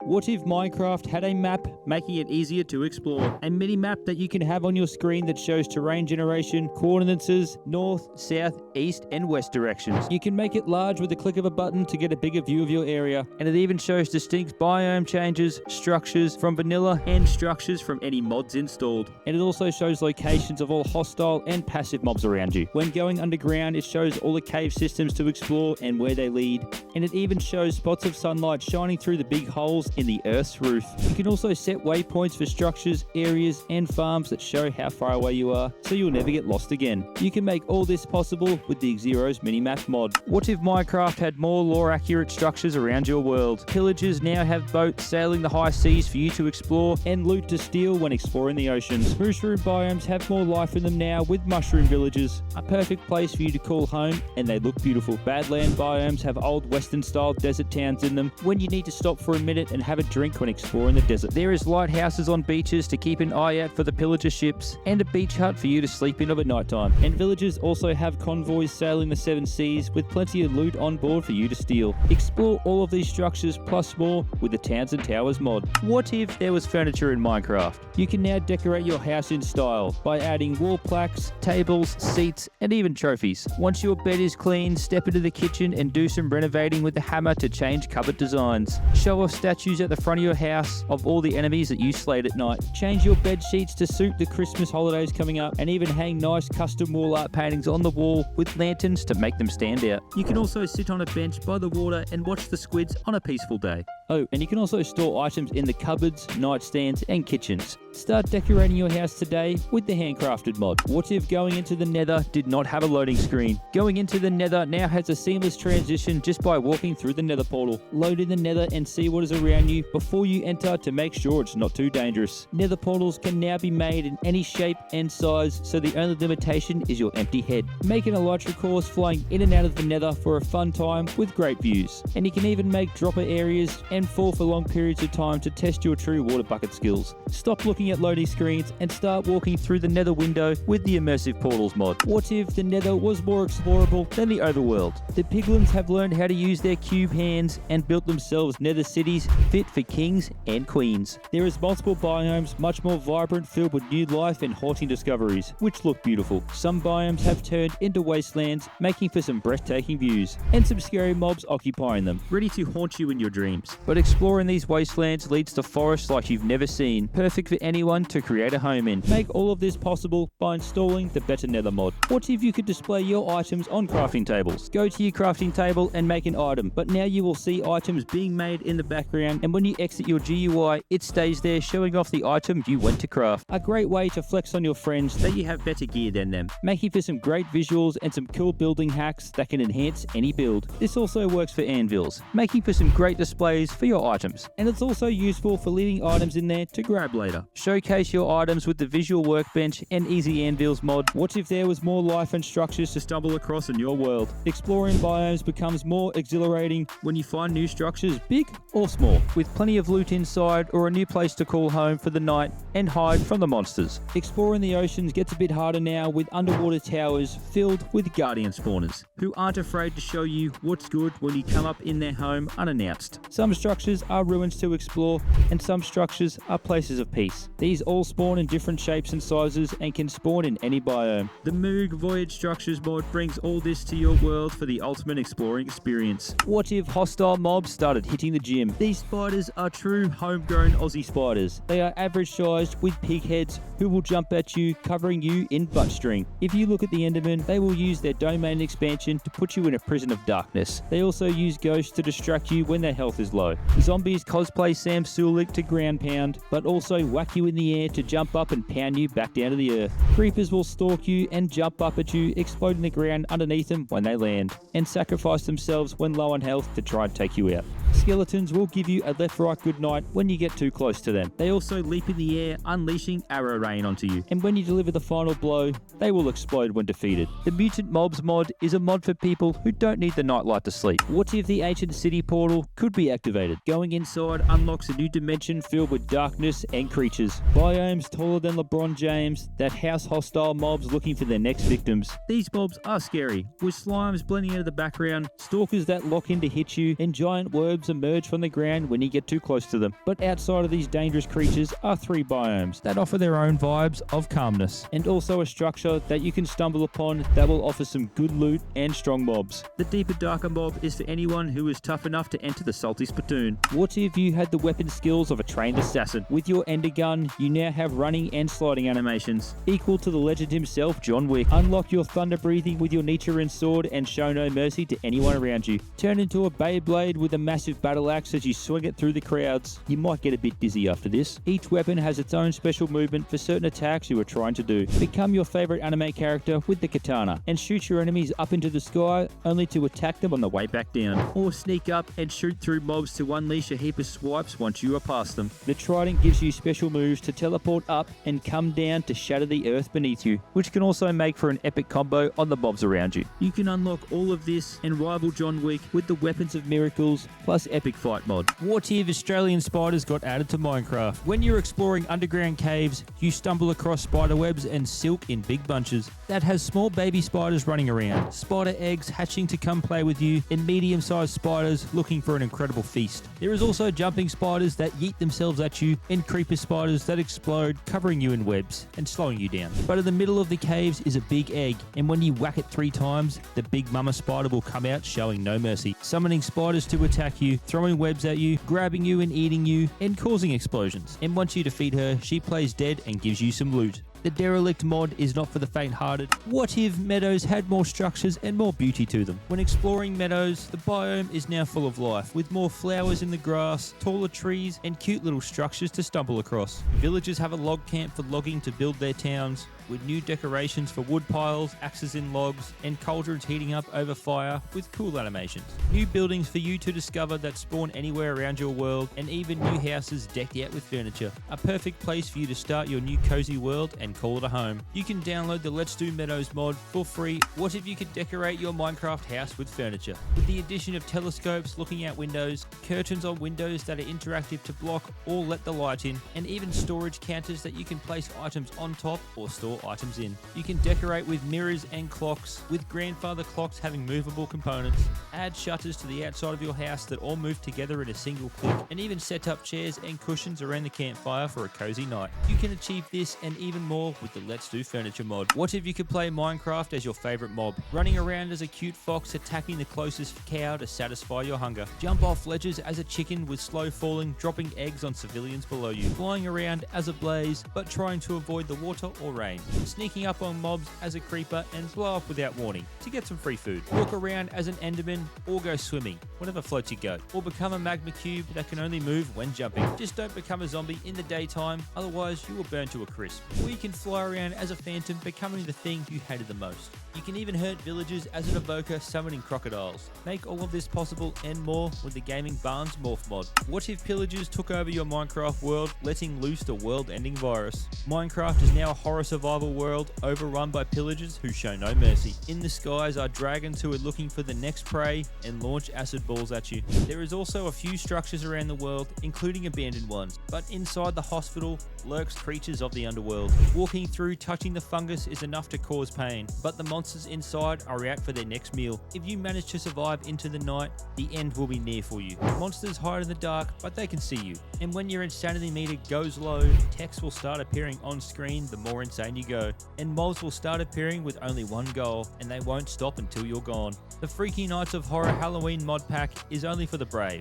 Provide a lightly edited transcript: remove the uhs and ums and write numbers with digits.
What if Minecraft had a map making it easier to explore? A mini-map that you can have on your screen that shows terrain generation, coordinates, north, south, east, and west directions. You can make it large with the click of a button to get a bigger view of your area, and it even shows distinct biome changes, structures from vanilla, and structures from any mods installed. And it also shows locations of all hostile and passive mobs around you. When going underground, it shows all the cave systems to explore and where they lead. And it even shows spots of sunlight shining through the big holes in the Earth's roof. You can also set waypoints for structures, areas, and farms that show how far away you are, so you'll never get lost again. You can make all this possible with the Xaero's minimap mod. What if Minecraft had more lore-accurate structures around your world? Pillagers now have boats sailing the high seas for you to explore, and loot to steal when exploring the oceans. Mushroom biomes have more life in them now with mushroom villages, a perfect place for you to call home, and they look beautiful. Badland biomes have old western-style desert towns in them when you need to stop for a minute and have a drink when exploring the desert. There is lighthouses on beaches to keep an eye out for the pillager ships, and a beach hut for you to sleep in of at night time. And villages also have convoys sailing the seven seas with plenty of loot on board for you to steal. Explore all of these structures plus more with the Towns and Towers mod. What if there was furniture in Minecraft? You can now decorate your house in style by adding wall plaques, tables, seats, and even trophies. Once your bed is clean, step into the kitchen and do some renovating with the hammer to change cupboard designs. Show off statues at the front of your house of all the enemies that you slayed at night. Change your bed sheets to suit the Christmas holidays coming up, and even hang nice custom wall art paintings on the wall with lanterns to make them stand out. You can also sit on a bench by the water and watch the squids on a peaceful day. Oh, and you can also store items in the cupboards, nightstands, and kitchens. Start decorating your house today with the Handcrafted mod. What if going into the Nether did not have a loading screen? Going into the Nether now has a seamless transition just by walking through the Nether portal. Load in the Nether and see what is around you before you enter to make sure it's not too dangerous. Nether portals can now be made in any shape and size, so the only limitation is your empty head. Make an elytra course flying in and out of the Nether for a fun time with great views. And you can even make dropper areas and fall for long periods of time to test your true water bucket skills. Stop looking at loading screens and start walking through the Nether window with the Immersive Portals mod. What if the Nether was more explorable than the overworld? The piglins have learned how to use their cube hands and built themselves Nether cities fit for kings and queens. There is multiple biomes, much more vibrant, filled with new life and haunting discoveries, which look beautiful. Some biomes have turned into wastelands, making for some breathtaking views, and some scary mobs occupying them, ready to haunt you in your dreams. But exploring these wastelands leads to forests like you've never seen, perfect for anyone to create a home in. Make all of this possible by installing the Better Nether mod. What if you could display your items on crafting tables? Go to your crafting table and make an item, but now you will see items being made in the background, and when you exit your GUI, it stays there showing off the item you went to craft. A great way to flex on your friends that you have better gear than them, making for some great visuals and some cool building hacks that can enhance any build. This also works for Anvils, making for some great displays for your items, and it's also useful for leaving items in there to grab later. Showcase your items with the visual workbench and easy Anvils mod. What if there was more life and structures to stumble across in your world? Exploring biomes becomes more exhilarating when you find new structures, big or small, with plenty of loot inside or a new place to call home for the night and hide from the monsters. Exploring the oceans gets a bit harder now with underwater towers filled with guardian spawners who aren't afraid to show you what's good when you come up in their home unannounced. Some structures are ruins to explore, and some structures are places of peace. These all spawn in different shapes and sizes and can spawn in any biome. The Moog Voyage structures mod brings all this to your world for the ultimate exploring experience. What if hostile mobs started hitting the gym? These spiders are true homegrown Aussie spiders. They are average sized with pig heads who will jump at you, covering you in butt string. If you look at the Enderman, they will use their domain expansion to put you in a prison of darkness. They also use ghosts to distract you when their health is low. Zombies cosplay Sam Sulik to ground pound, but also whack you in the air to jump up and pound you back down to the earth. Creepers will stalk you and jump up at you, exploding the ground underneath them when they land, and sacrifice themselves when low on health to try and take you out. Skeletons will give you a left-right goodnight when you get too close to them. They also leap in the air, unleashing arrow rain onto you, and when you deliver the final blow, they will explode when defeated. The Mutant Mobs mod is a mod for people who don't need the nightlight to sleep. What if the ancient city portal could be activated? Going inside unlocks a new dimension filled with darkness and creatures. Biomes taller than LeBron James that house hostile mobs looking for their next victims. These mobs are scary, with slimes blending into the background, stalkers that lock in to hit you, and giant worms globes emerge from the ground when you get too close to them. But outside of these dangerous creatures are 3 biomes that offer their own vibes of calmness, and also a structure that you can stumble upon that will offer some good loot and strong mobs. The deeper darker mob is for anyone who is tough enough to enter the salty spittoon. What if you had the weapon skills of a trained assassin? With your ender gun, you now have running and sliding animations, equal to the legend himself, John Wick. Unlock your thunder breathing with your Nichiren sword and show no mercy to anyone around you. Turn into a Beyblade with a massive battle axe as you swing it through the crowds. You might get a bit dizzy after this. Each weapon has its own special movement for certain attacks you are trying to do. Become your favorite anime character with the katana and shoot your enemies up into the sky only to attack them on the way back down. Or sneak up and shoot through mobs to unleash a heap of swipes once you are past them. The trident gives you special moves to teleport up and come down to shatter the earth beneath you, which can also make for an epic combo on the mobs around you. You can unlock all of this and rival John Wick with the Weapons of Miracles plus Epic Fight mod. What if Australian spiders got added to Minecraft? When you're exploring underground caves, you stumble across spider webs and silk in big bunches that has small baby spiders running around, spider eggs hatching to come play with you, and medium-sized spiders looking for an incredible feast. There is also jumping spiders that yeet themselves at you, and creeper spiders that explode, covering you in webs and slowing you down. But in the middle of the caves is a big egg, and when you whack it 3 times, the big mama spider will come out showing no mercy, summoning spiders to attack you, throwing webs at you, grabbing you and eating you, and causing explosions. And once you defeat her, she plays dead and gives you some loot. The Derilict mod is not for the faint-hearted. What if Meadows had more structures and more beauty to them? When exploring Meadows, the biome is now full of life, with more flowers in the grass, taller trees, and cute little structures to stumble across. Villagers have a log camp for logging to build their towns, with new decorations for wood piles, axes in logs, and cauldrons heating up over fire with cool animations. New buildings for you to discover that spawn anywhere around your world, and even new houses decked out with furniture. A perfect place for you to start your new cozy world and call it a home. You can download the Let's Do Meadows mod for free. What if you could decorate your Minecraft house with furniture? With the addition of telescopes looking out windows, curtains on windows that are interactive to block or let the light in, and even storage counters that you can place items on top or store items in. You can decorate with mirrors and clocks, with grandfather clocks having movable components. Add shutters to the outside of your house that all move together in a single click, and even set up chairs and cushions around the campfire for a cozy night. You can achieve this and even more with the Let's Do Furniture mod. What if you could play Minecraft as your favorite mob, running around as a cute fox attacking the closest cow to satisfy your hunger? Jump off ledges as a chicken with slow falling, dropping eggs on civilians below you. Flying around as a blaze, but trying to avoid the water or rain. Sneaking up on mobs as a creeper and blow up without warning to get some free food. Walk around as an enderman or go swimming, whatever floats your goat. Or become a magma cube that can only move when jumping. Just don't become a zombie in the daytime, otherwise you will burn to a crisp. Or you can fly around as a phantom, becoming the thing you hated the most. You can even hurt villagers as an evoker, summoning crocodiles. Make all of this possible and more with the Gaming Barnes Morph mod. What if pillagers took over your Minecraft world, letting loose the world-ending virus? Minecraft is now a horror survival world overrun by pillagers who show no mercy. In the skies are dragons who are looking for the next prey and launch acid balls at you. There is also a few structures around the world, including abandoned ones, but inside the hospital lurks creatures of the underworld. Walking through, touching the fungus is enough to cause pain, but the monsters inside are out for their next meal. If you manage to survive into the night, the end will be near for you. Monsters hide in the dark, but they can see you. And when your insanity meter goes low, text will start appearing on screen the more insane you go. And mobs will start appearing with only one goal, and they won't stop until you're gone. The Freaky Nights of Horror Halloween mod pack is only for the brave.